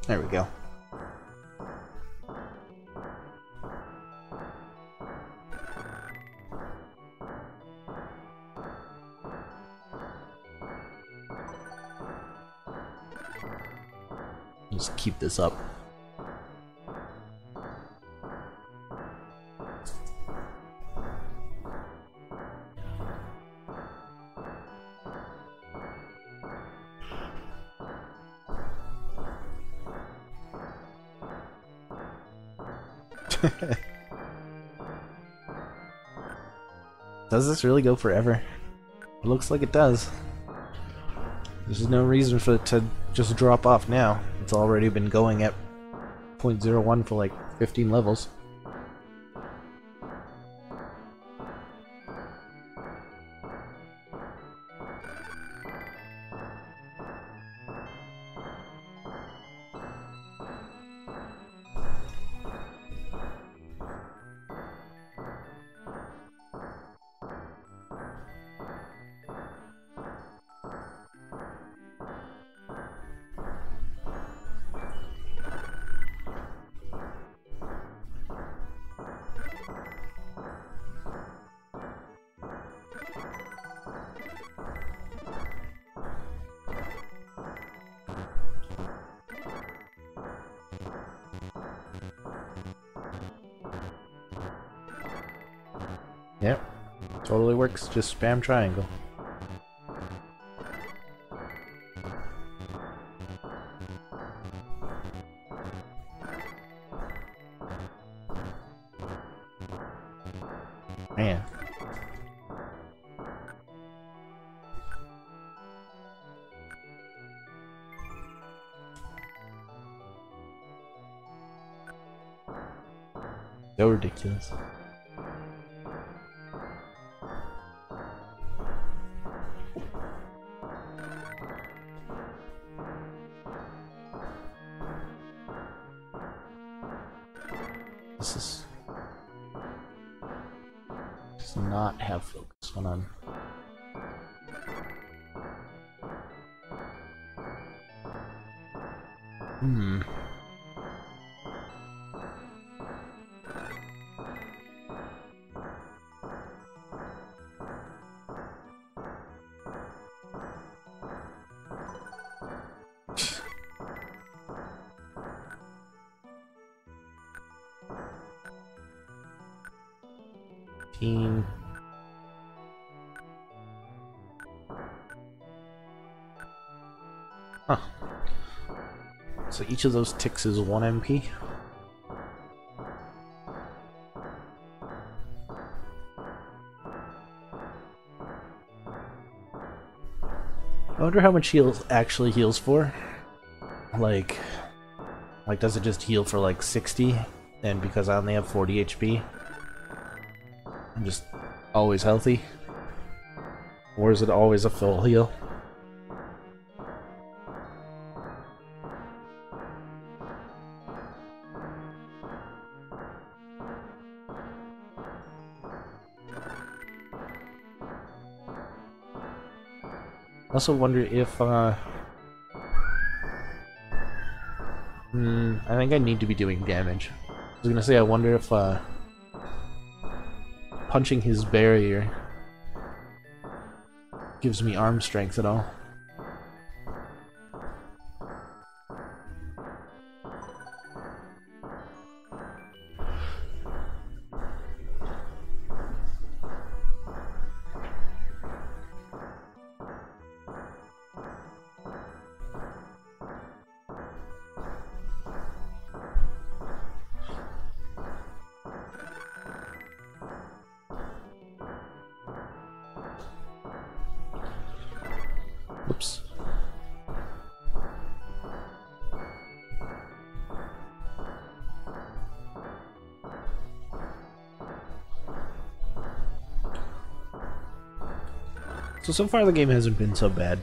There we go. Just keep this up. Does this really go forever? It looks like it does. There's no reason for it to just drop off now. It's already been going at 0.01 for like 15 levels. Yep, totally works. Just spam triangle. Man. So ridiculous. This does not have focus. Hold on. Hmm. Huh. So each of those ticks is 1 MP? I wonder how much heals actually heals for. Like does it just heal for like 60? And because I only have 40 HP, I'm just always healthy? Or is it always a full heal? I also wonder if, I think I need to be doing damage. I was gonna say, I wonder if, punching his barrier gives me arm strength at all. Oops. So far the game hasn't been so bad.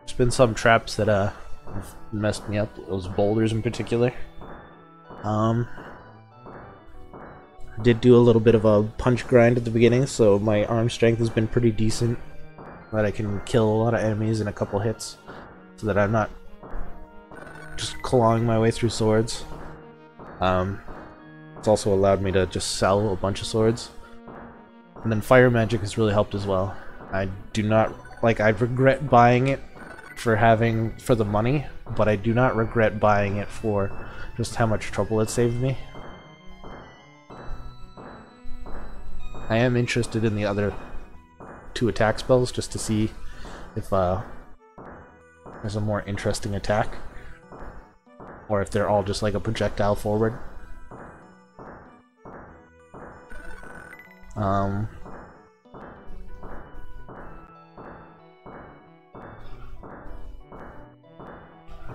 There's been some traps that have messed me up, those boulders in particular. Did do a little bit of a punch grind at the beginning, so my arm strength has been pretty decent. That I can kill a lot of enemies in a couple hits, so that I'm not just clawing my way through swords. It's also allowed me to just sell a bunch of swords. And then fire magic has really helped as well. I do not, like, I regret buying it for the money, but I do not regret buying it for just how much trouble it saved me. I am interested in the other 2 attack spells just to see if there's a more interesting attack, or if they're all just like a projectile forward.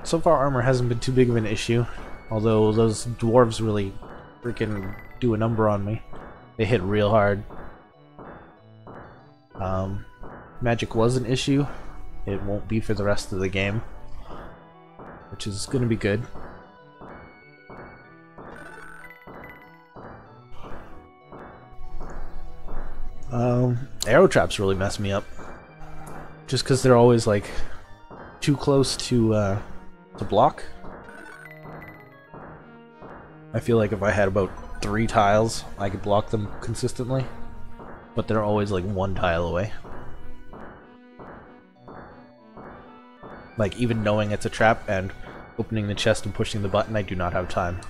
So far armor hasn't been too big of an issue, although those dwarves really freaking do a number on me. They hit real hard. Magic was an issue. It won't be for the rest of the game, which is gonna be good. Arrow traps really mess me up, just because they're always like too close to block. I feel like if I had about 3 tiles, I could block them consistently, but they're always like 1 tile away. Like, even knowing it's a trap and opening the chest and pushing the button, I do not have time.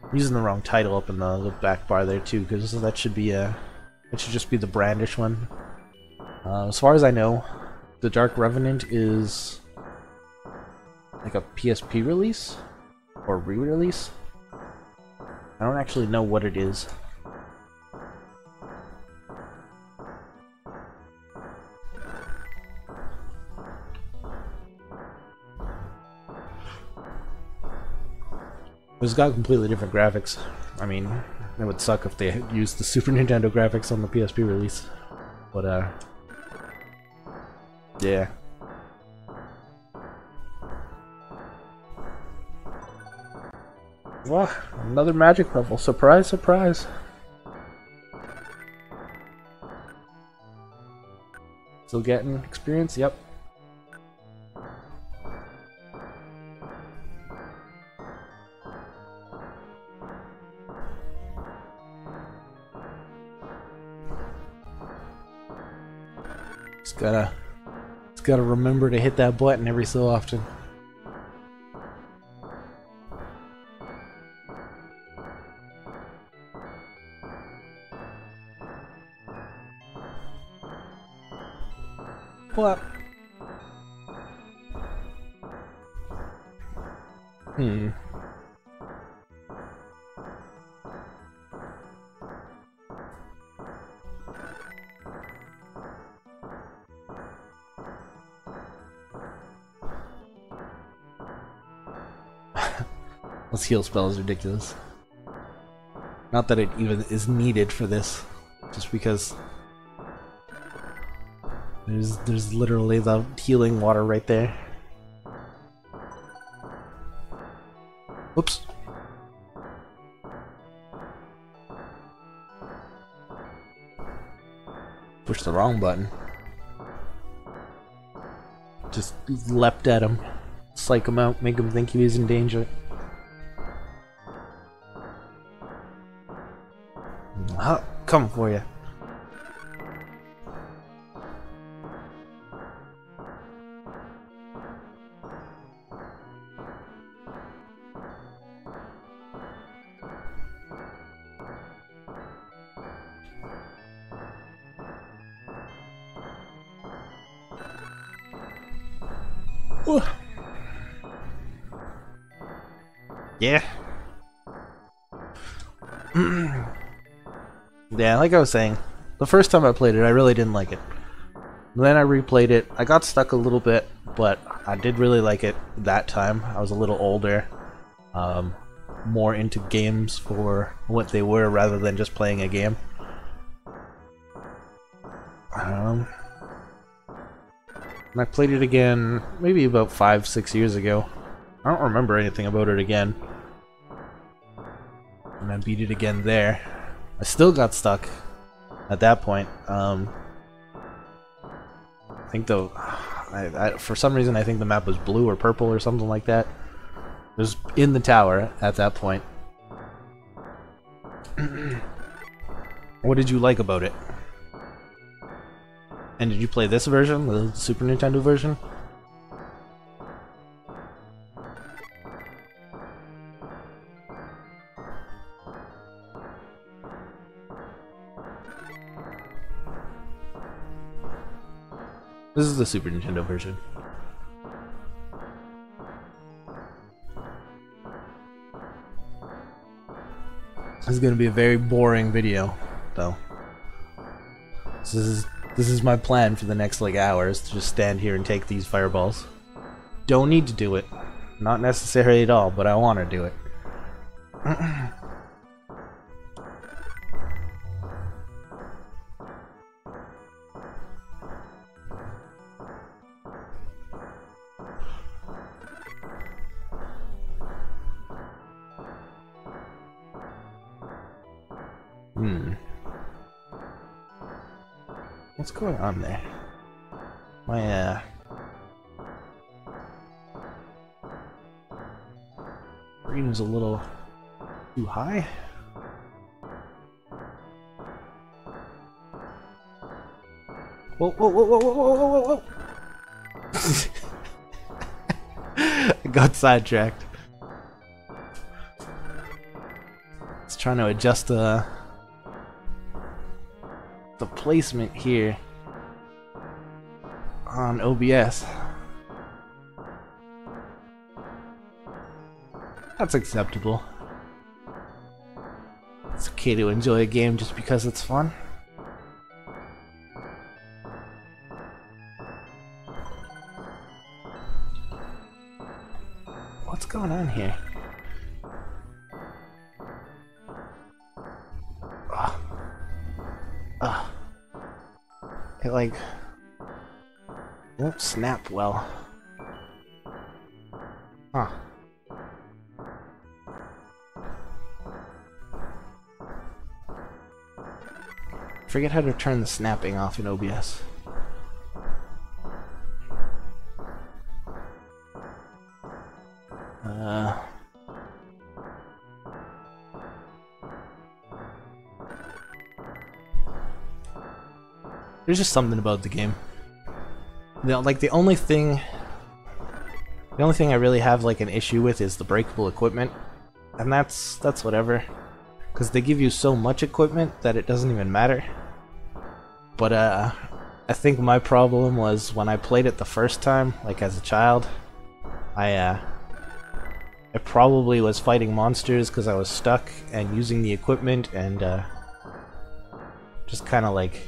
I'm using the wrong title up in the back bar there too, because that should be it should just be the Brandish one. As far as I know, the Dark Revenant is like a PSP release or re-release. I don't actually know what it is. It's got completely different graphics. I mean, it would suck if they used the Super Nintendo graphics on the PSP release. But, yeah. Wow, another magic level. Surprise, surprise. Still getting experience? Yep. It's gotta remember to hit that button every so often. What? This heal spell is ridiculous. Not that it even is needed for this, just because there's literally the healing water right there. Oops. Pushed the wrong button. Just leapt at him. Psych him out, make him think he was in danger. Coming for you. Ooh. Yeah. Yeah, like I was saying, the first time I played it, I really didn't like it. Then I replayed it. I got stuck a little bit, but I did really like it that time. I was a little older, more into games for what they were rather than just playing a game. And I played it again maybe about 5-6 years ago. I don't remember anything about it again. And I beat it again there. I still got stuck at that point. I think though, for some reason I think the map was blue or purple or something like that. It was in the tower at that point. What did you like about it? And did you play this version, the Super Nintendo version? This is the Super Nintendo version. This is gonna be a very boring video, though. This is my plan for the next like hours, to just stand here and take these fireballs. Don't need to do it. Not necessary at all, but I want to do it. What's going on there? My, Reading's a little too high. Whoa, whoa, whoa, whoa, whoa, whoa, whoa, whoa! I got sidetracked. It's trying to adjust the placement here on OBS. That's acceptable. It's okay to enjoy a game just because it's fun. What's going on here? It like won't snap well. Huh. Forget how to turn the snapping off in OBS. There's just something about the game. Like the only thing I really have like an issue with is the breakable equipment, and that's whatever, because they give you so much equipment that it doesn't even matter. But I think my problem was when I played it the first time, like as a child, I probably was fighting monsters because I was stuck and using the equipment and just kind of like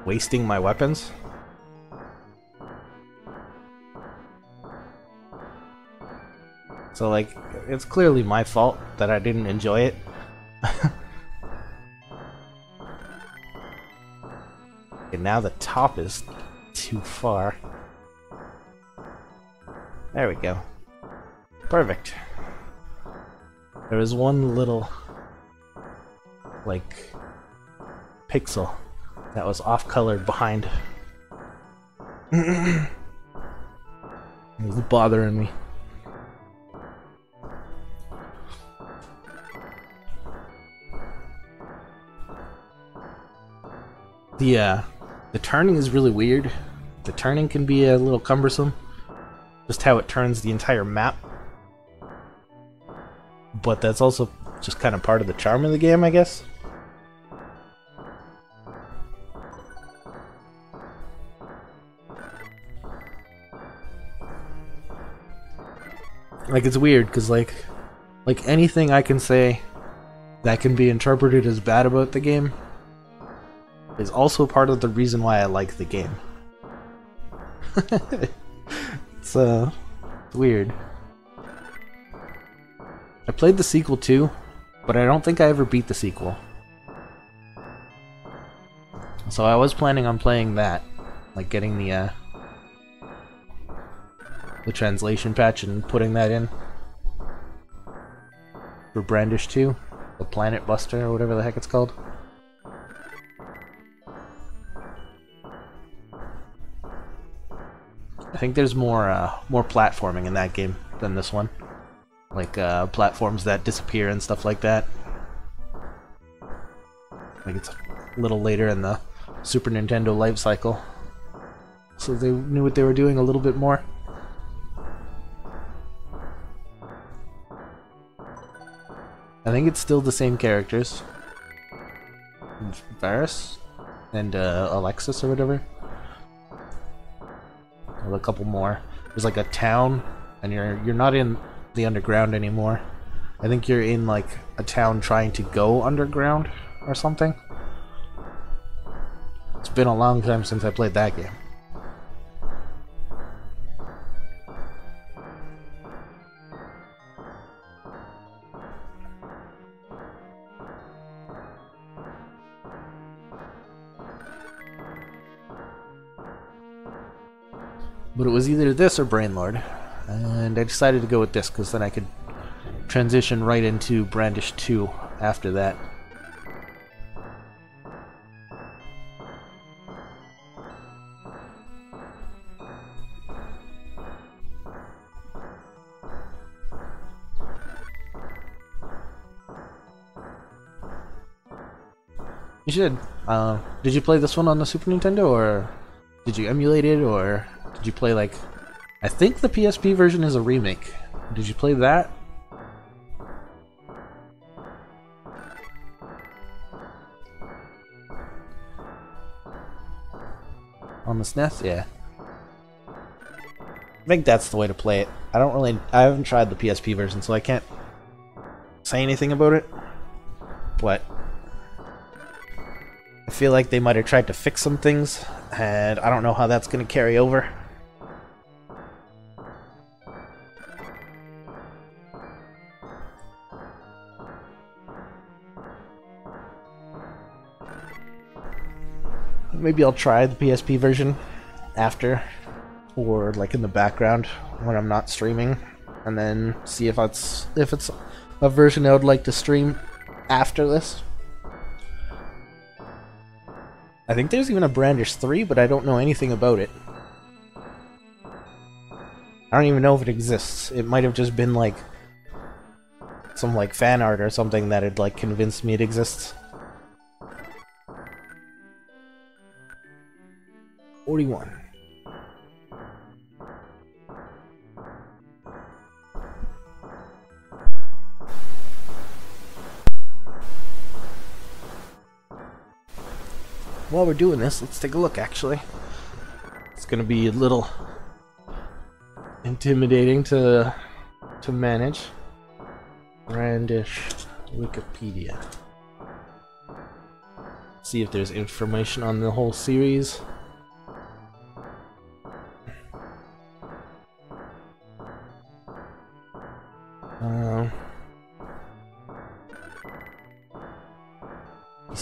wasting my weapons. So like, it's clearly my fault that I didn't enjoy it. And now the top is too far. There we go. Perfect. There was one little like pixel that was off-colored behind. It was bothering me. The turning is really weird. The turning can be a little cumbersome. Just how it turns the entire map. But that's also just kind of part of the charm of the game, I guess. Like, it's weird, because like anything I can say that can be interpreted as bad about the game is also part of the reason why I like the game. It's weird. I played the sequel too, but I don't think I ever beat the sequel. So I was planning on playing that, like getting the the translation patch and putting that in for Brandish 2, the Planet Buster or whatever the heck it's called. I think there's more platforming in that game than this one, like platforms that disappear and stuff like that. Like it's a little later in the Super Nintendo life cycle, so they knew what they were doing a little bit more. I think it's still the same characters, Varus and Alexis or whatever. A couple more. There's like a town, and you're not in the underground anymore. I think you're in like a town trying to go underground or something. It's been a long time since I played that game. But it was either this or Brainlord, and I decided to go with this because then I could transition right into Brandish 2 after that. You should. Did you play this one on the Super Nintendo, or did you emulate it, or did you play like... I think the PSP version is a remake. Did you play that? On the SNES? Yeah. I think that's the way to play it. I haven't tried the PSP version, so I can't say anything about it. But I feel like they might have tried to fix some things, and I don't know how that's going to carry over. Maybe I'll try the PSP version after, or like in the background when I'm not streaming, and then see if it's a version I would like to stream after this. I think there's even a Brandish 3, but I don't know anything about it. I don't even know if it exists. It might have just been like some like fan art or something that had like convinced me it exists. 41. While we're doing this, let's take a look, actually. It's gonna be a little intimidating to manage. Brandish Wikipedia. See if there's information on the whole series.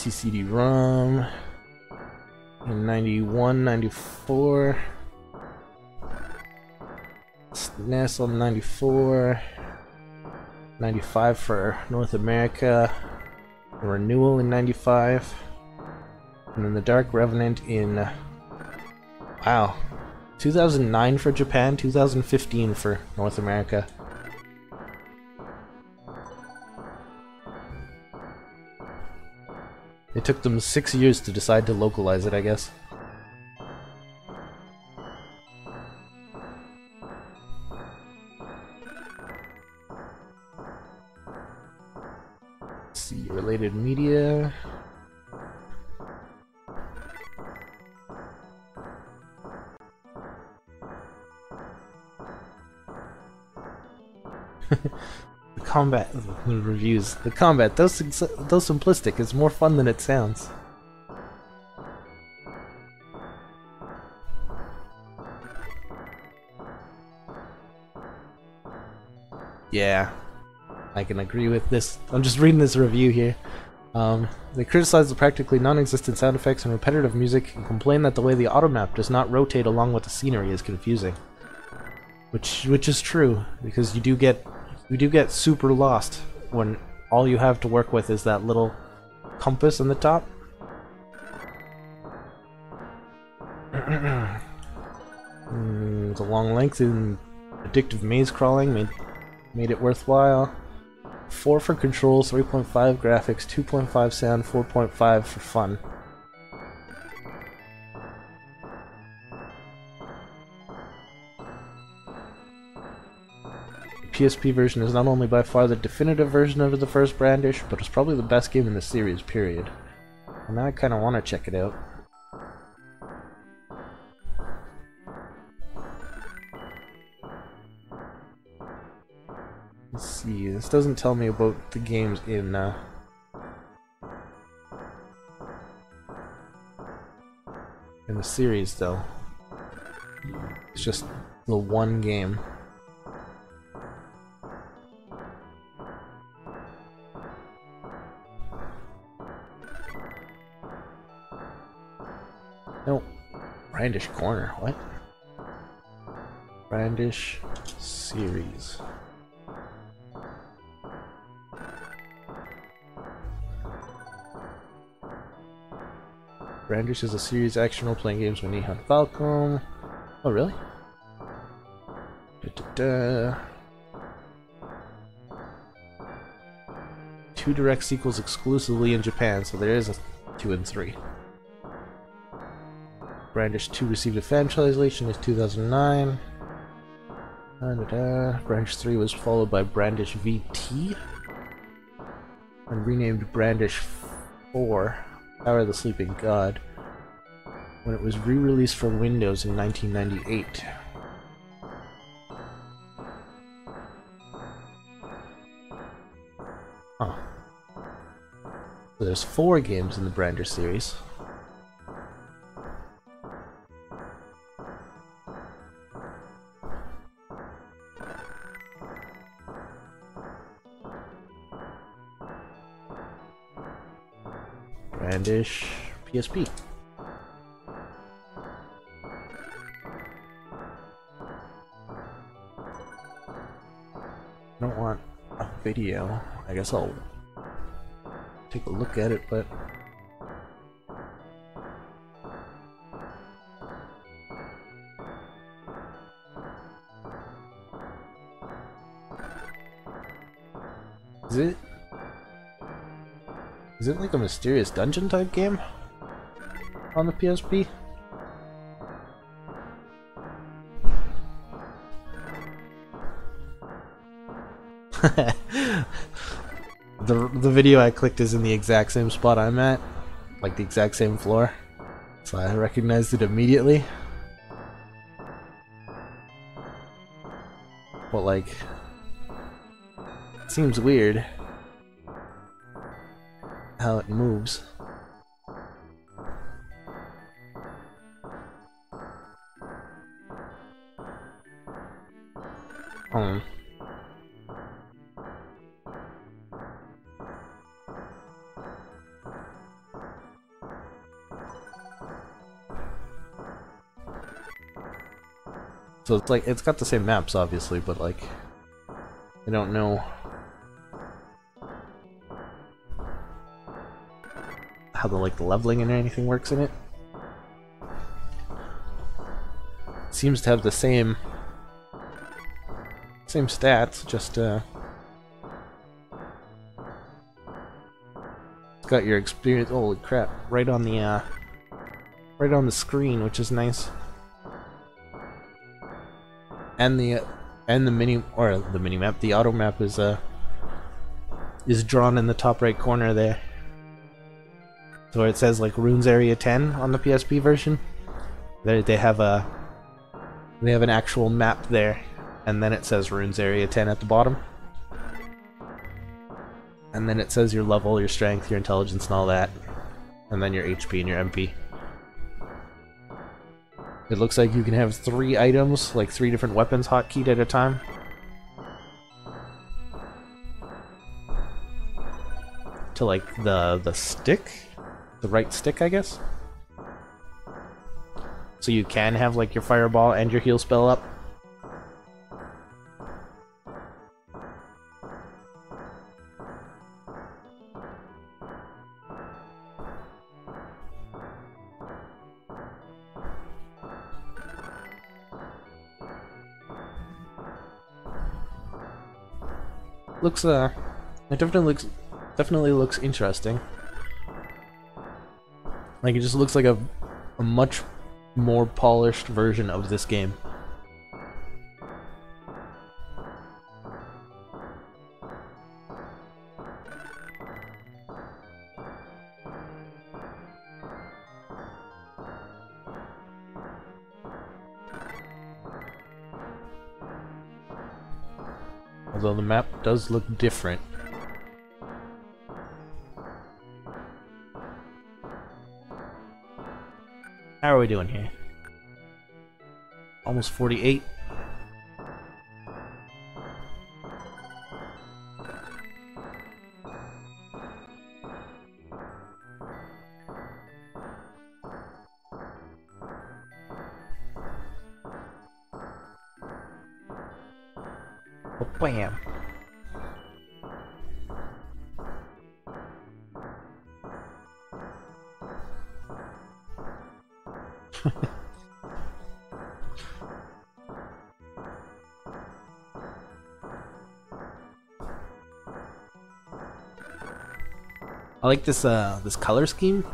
CD-ROM in 91, 94, SNES on 94, 95 for North America, a renewal in 95, and then the Dark Revenant in, wow, 2009 for Japan, 2015 for North America. It took them 6 years to decide to localize it, I guess. Let's see, related media. Combat reviews. The combat, though simplistic, is more fun than it sounds. Yeah, I can agree with this. I'm just reading this review here. They criticize the practically non-existent sound effects and repetitive music and complain that the way the automap does not rotate along with the scenery is confusing. Which is true, because you do get super lost when all you have to work with is that little compass in the top. The long length and addictive maze crawling made it worthwhile. 4 for controls, 3.5 graphics, 2.5 sound, 4.5 for fun. The PSP version is not only by far the definitive version of the first Brandish, but it's probably the best game in the series, period. And now I kind of want to check it out. Let's see, this doesn't tell me about the games in the series, though. It's just the one game. No, Brandish Corner, what? Brandish series. Brandish is a series action role-playing games with Nihon Falcom. Oh, really? Two direct sequels exclusively in Japan, so there is a 2 and 3. Brandish 2 received a fan translation in 2009. Brandish 3 was followed by Brandish VT and renamed Brandish 4. Power of the Sleeping God, when it was re-released for Windows in 1998. Huh. So there's 4 games in the Brandish series. Brandish PSP. I don't want a video. I guess I'll take a look at it, but Is it like a mysterious dungeon type game on the PSP? The video I clicked is in the exact same spot I'm at, like the exact same floor, so I recognized it immediately. But like, it seems weird how it moves. So it's like, it's got the same maps obviously, but like, I don't know how the leveling and anything works in it. Seems to have the same stats, just it's got your experience. Holy crap! Right on the screen, which is nice. And the mini map, the auto map is drawn in the top right corner there. So it says like Runes Area 10 on the PSP version. They have an actual map there, and then it says Runes Area 10 at the bottom. And then it says your level, your strength, your intelligence, and all that. And then your HP and your MP. It looks like you can have 3 items, like 3 different weapons hotkeyed at a time. To like the stick? The right stick, I guess? So you can have like your fireball and your heal spell up. Looks it definitely looks interesting. Like it just looks like a much more polished version of this game. Although the map does look different. How are we doing here? Almost 48. Oh, bam. I like this this color scheme.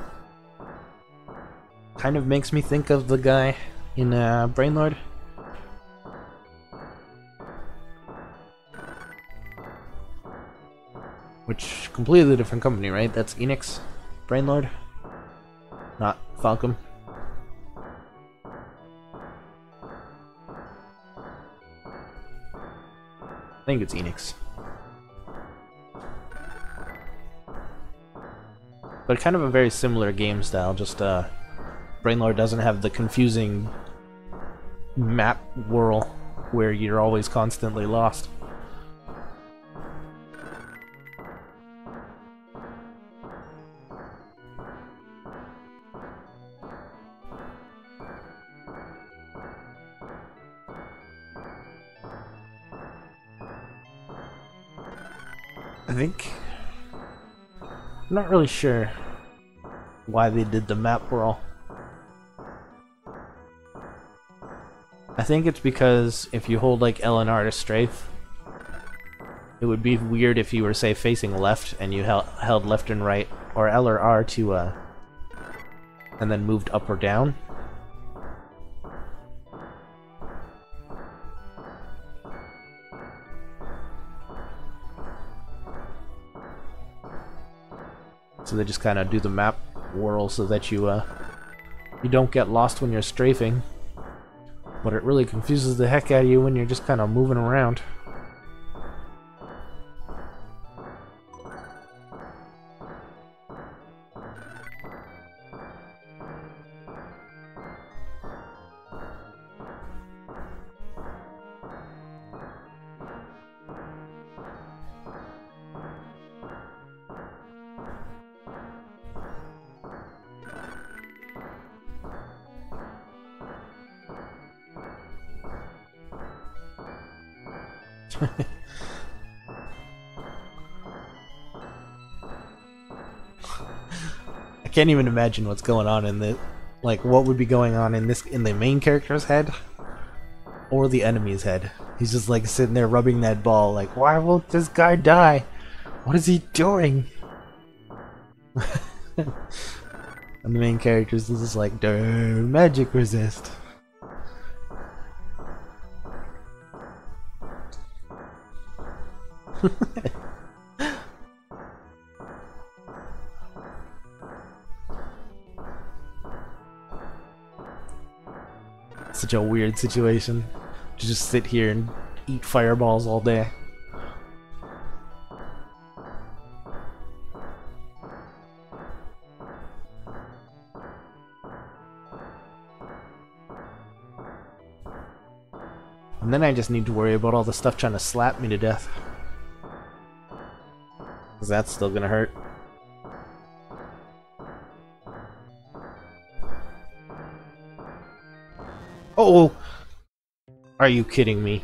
Kind of makes me think of the guy in Brainlord. Which completely different company, right? That's Enix, Brainlord, not Falcom. I think it's Enix. But kind of a very similar game style, just Brainlord doesn't have the confusing map whirl where you're always constantly lost. I think... I'm not really sure why they did the map whirl. I think it's because if you hold like L and R to strafe, it would be weird if you were, say, facing left and you held left and right, or L or R to and then moved up or down. So they just kind of do the map whirl so that you don't get lost when you're strafing, but it really confuses the heck out of you when you're just kind of moving around. I can't even imagine what's going on in the, like, what would be going on in the main character's head or the enemy's head. He's just like sitting there rubbing that ball like, why won't this guy die? What is he doing? And the main character's just like, duh, magic resist. Such a weird situation to just sit here and eat fireballs all day. And then I just need to worry about all the stuff trying to slap me to death. Because that's still gonna hurt. Oh! Are you kidding me?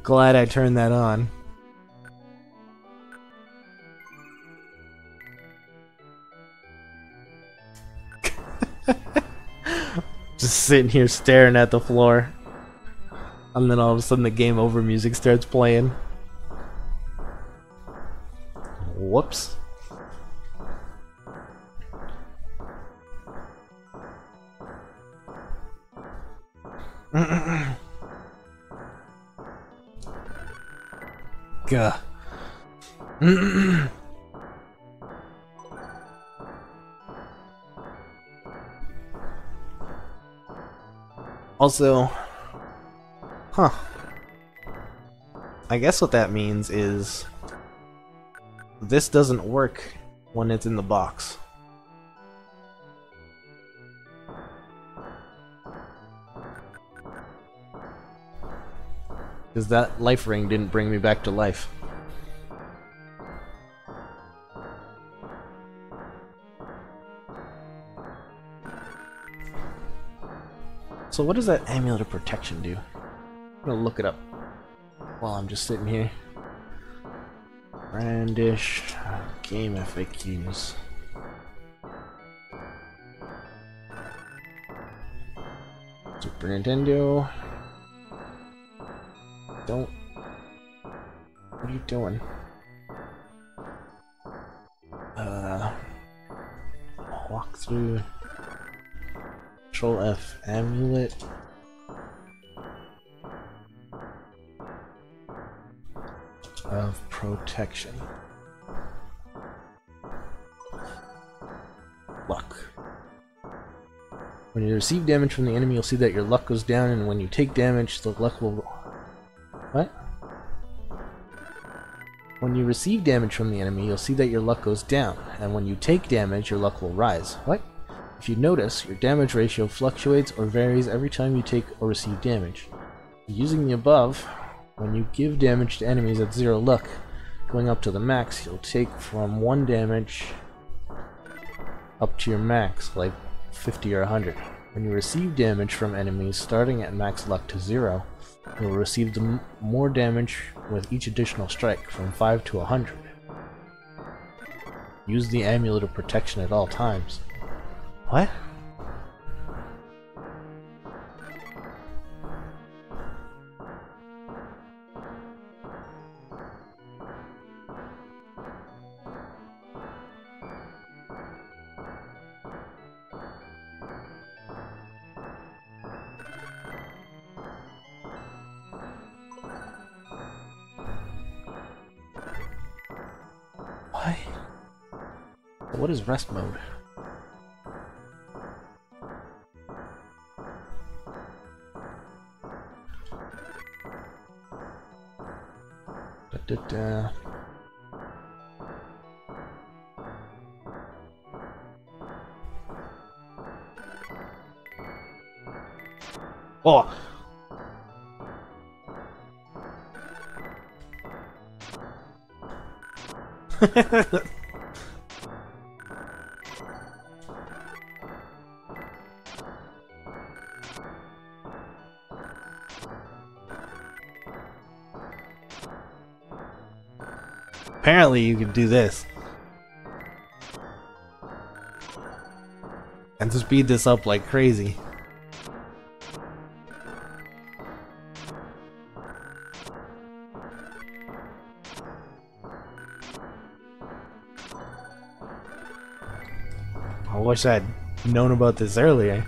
glad I turned that on. Just sitting here staring at the floor. And then all of a sudden the game over music starts playing. Whoops. Gah. Also, I guess what that means is this doesn't work when it's in the box. Because that life ring didn't bring me back to life. So what does that amulet of protection do? I'm gonna look it up while I'm just sitting here. Brandish game FAQs. Super Nintendo. Don't. What are you doing? Walkthrough. Control F. Amulet. Of protection. Luck. When you receive damage from the enemy, you'll see that your luck goes down, and when you take damage, the luck will... What? When you receive damage from the enemy, you'll see that your luck goes down, and when you take damage, your luck will rise. What? If you notice, your damage ratio fluctuates or varies every time you take or receive damage. Using the above, when you give damage to enemies at 0 luck, going up to the max, you'll take from 1 damage up to your max, like 50 or 100. When you receive damage from enemies starting at max luck to 0, you'll receive more damage with each additional strike, from 5 to 100. Use the amulet of protection at all times. What? What is rest mode? Oh! Apparently you can do this. And to speed this up like crazy. I wish I'd known about this earlier.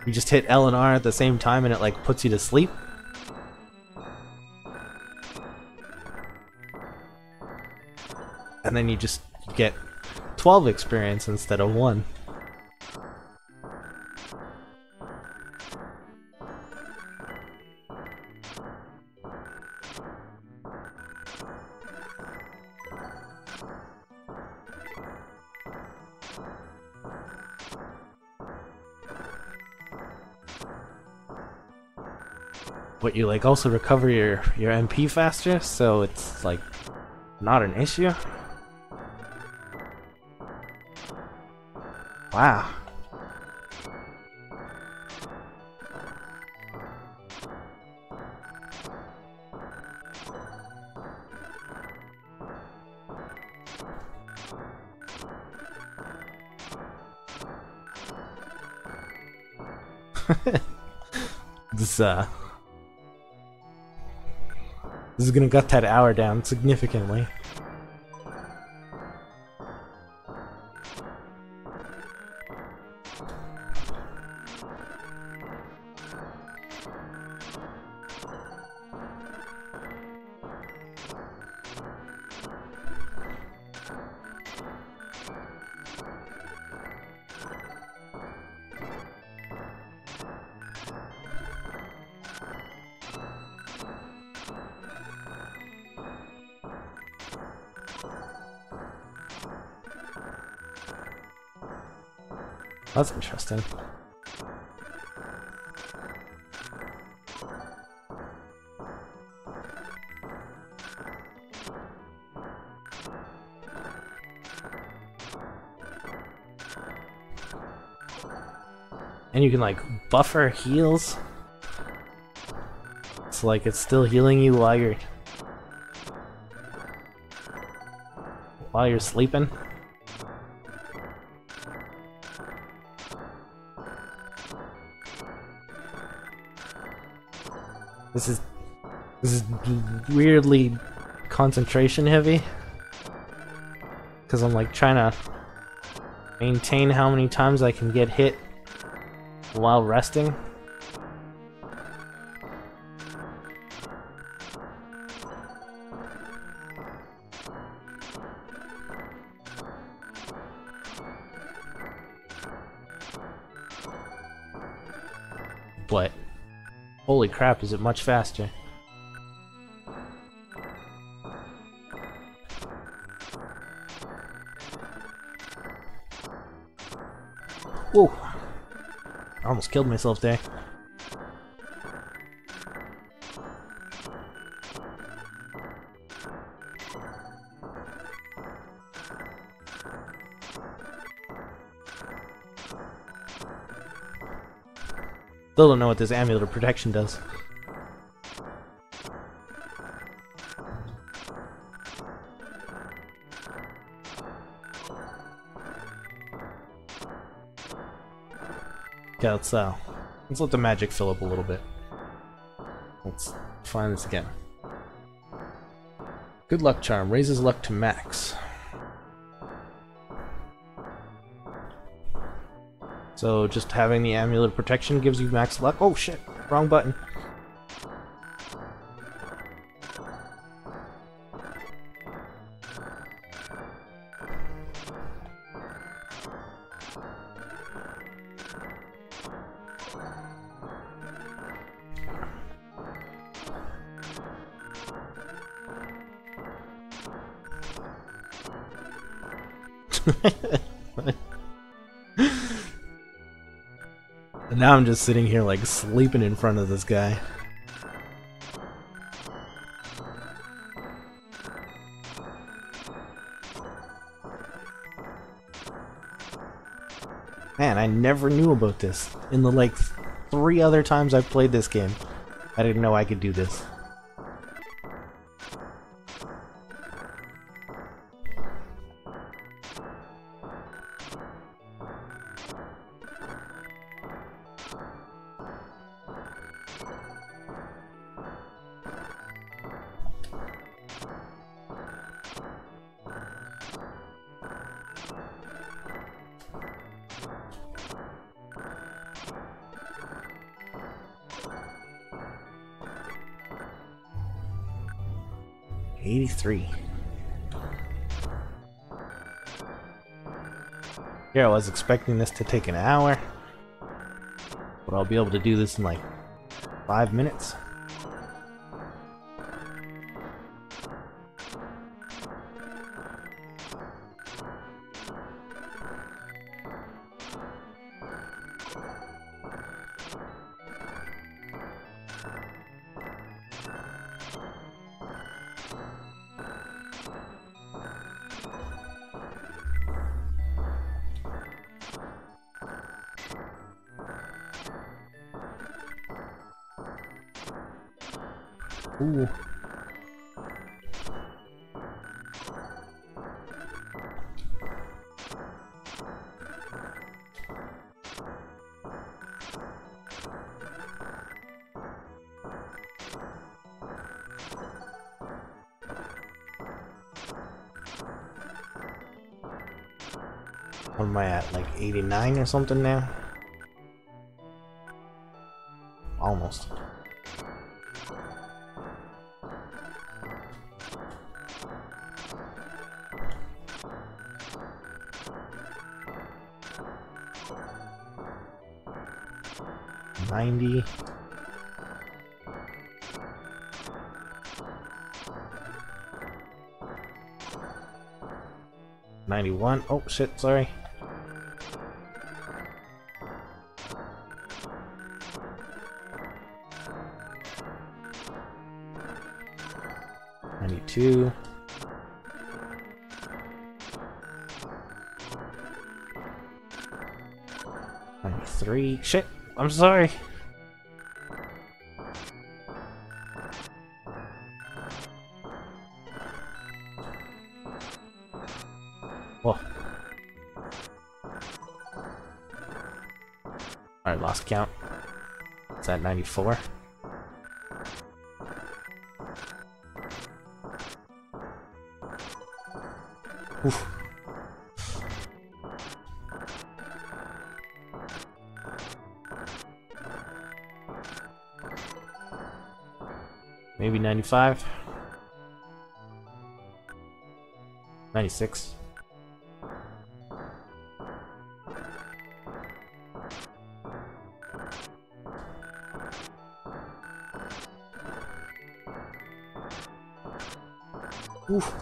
You just hit L and R at the same time and it like puts you to sleep. And then you just get 12 experience instead of 1. But you like also recover your MP faster, so it's like not an issue. Wow. This is gonna cut that hour down significantly. That's interesting. And you can like buffer heals. It's like it's still healing you while you're sleeping. This is weirdly concentration heavy, because I'm like trying to maintain how many times I can get hit while resting. But holy crap, is it much faster. Whoa! I almost killed myself there. Still don't know what this amulet of protection does. Okay, let's let the magic fill up a little bit. Let's find this again. Good luck charm raises luck to max. So just having the amulet of protection gives you max luck. Oh shit, wrong button. And now I'm just sitting here like sleeping in front of this guy. Man, I never knew about this. In the like 3 other times I've played this game, I didn't know I could do this. $83. Here I was expecting this to take an hour, but I'll be able to do this in like 5 minutes. Ooh. What am I at? Like 89 or something now? Almost. $90. $91. Oh shit, sorry. $92. $93. Shit, I'm sorry. Whoa. Alright, lost count. It's at 94. Oof. Maybe 95. 96. Oof.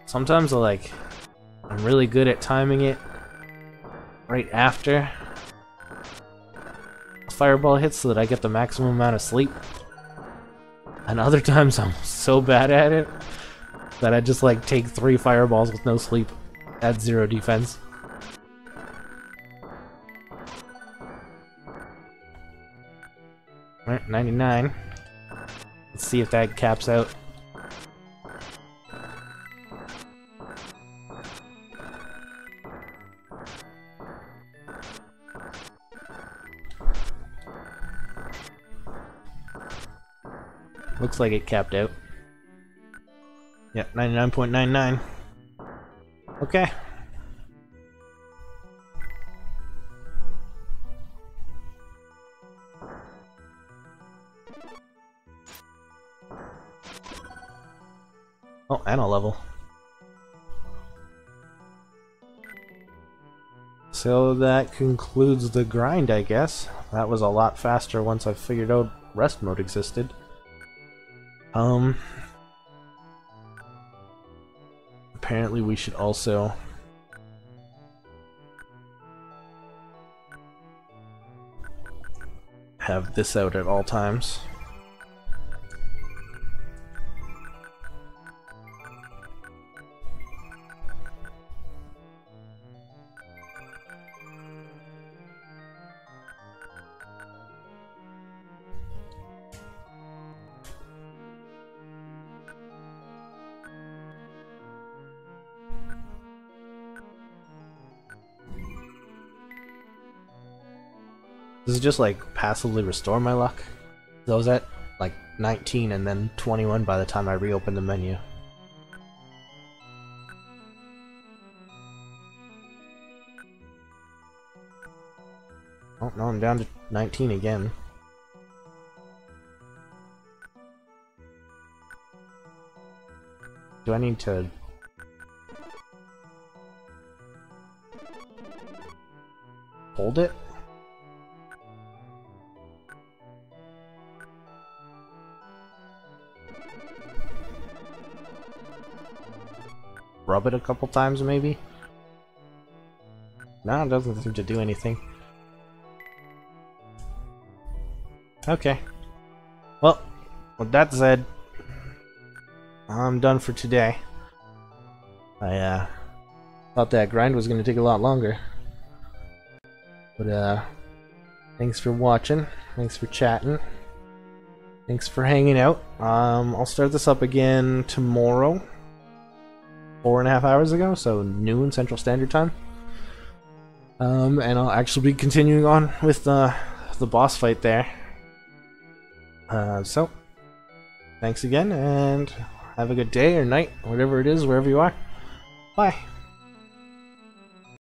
Sometimes I'm really good at timing it right after a fireball hits so that I get the maximum amount of sleep. And other times I'm so bad at it that I just take 3 fireballs with no sleep at 0 defense. Alright, 99. Let's see if that caps out. Looks like it capped out. Yep, 99.99. Okay. Oh, and a level. So that concludes the grind, I guess. That was a lot faster once I figured out rest mode existed. Apparently we should also have this out at all times. Does it just passively restore my luck? I was at 19 and then 21 by the time I reopened the menu. Oh no, I'm down to 19 again. Do I need to... hold it? Rub it a couple times, maybe? No, it doesn't seem to do anything. Okay. Well, with that said, I'm done for today. I thought that grind was going to take a lot longer. But thanks for watching. Thanks for chatting. Thanks for hanging out. I'll start this up again tomorrow. 4.5 hours ago, so noon Central Standard Time. And I'll actually be continuing on with the boss fight there. So, thanks again, and have a good day or night, whatever it is, wherever you are. Bye.